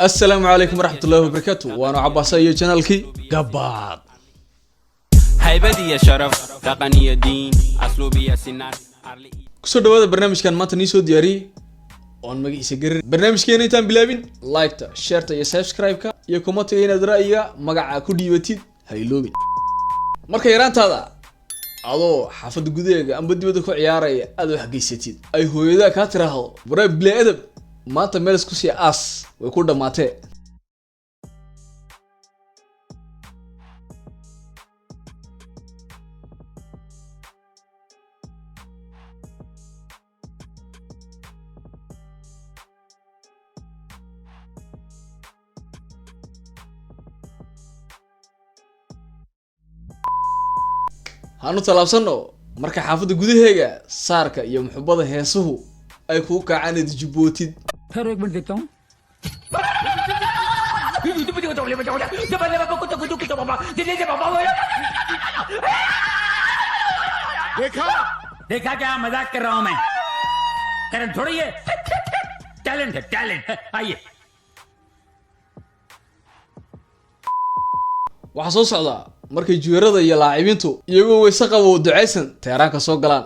السلام عليكم ورحمة الله وبركاته وأنا عباسية channelكي قباض هيبدي يا شرف تقنية دين أسلوبية سنان كسر دوّا برنامج كان مانتا نيسو دياري on magaciisa garin barnaamijkeena intaan bilaabin like-ta share-ta iyo subscribe-ka iyo comment-ga inaad ra'yiga magaca ku dhiibatid ha iloobin marka yaraantaada adoo xaafada gudaheega amba dibadda ku ciyaaraya aad wax geysatid ay hooyada ka tiraahdo waraa bilaa adab maanta meel isku sii aas way ku dhamaatee hanu talaabsano marka xaafada gudaheega saarka iyo muxubada heesuhu ay ku kacaan Djibouti ठहरो एक मिनट देखता हूँ देखा देखा क्या मजाक कर रहा हूँ मैं टैलेंट थोड़ी है टैलेंट है टैलेंट आइए waxa soo socda markay juweerada iyo laacibiintu iyagoo weysa qabo duceysan teeraanka soo galaan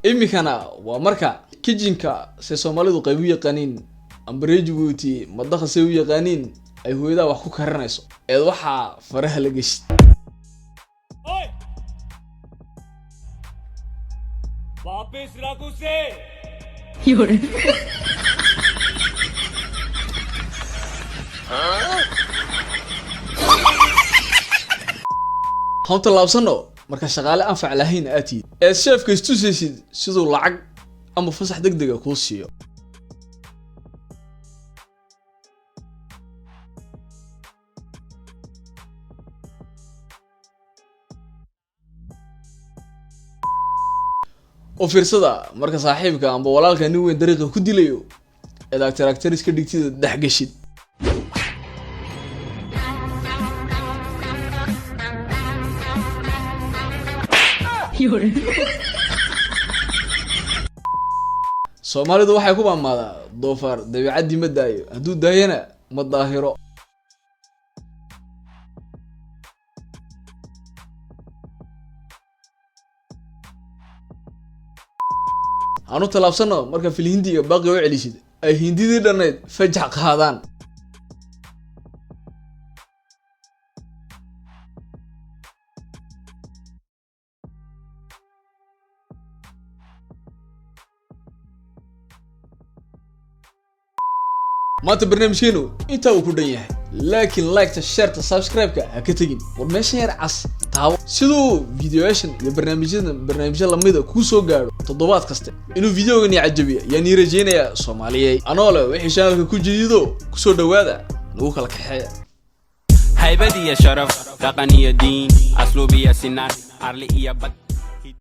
imikana waa marka kijinka si Soomaalidu qayb u yaqaaniin ambareej Djibouti madaxa si u yaqaaniin ay hooyada wax ku karinayso ee waxa faraha la gashay वापस रख उसे hawta laabsano marka shaqaale anfac lahayn aati ee chefka istusaysid sidoo lacag ama fasax degdeg ah ku siiyo oo fiirsada marka saaxiibka amba walaalka nin weyn dariiqa ku dilayo ee actor iska dhigtida dhax gashid Soomaalidu waxay ku maamada doofaar dabiicadii ma daayo haduu daayana ma daahiro anu talaabsano marka fil hindiga baaqi oo celisid ay hindidii dhaneed fajac qaadaan maanta barnaamijkeenu inta uu ku dhan yahay laakiin like-ta share-ta subscribe-ka ha ka tagin war meesha yar cas taawo sidoo videoation iyo barnaamijyo lamida ku soo gaaro toddobaad kasta inuu videogan yacajabiyo yani rajeynaya Soomaaliyeed anoo leh wixii channelka ku jirido ku soo dhawaada nagu kala kaxeeya هيبدي يا شرف تقنية دين أسلوبية سنان أرلي يا بد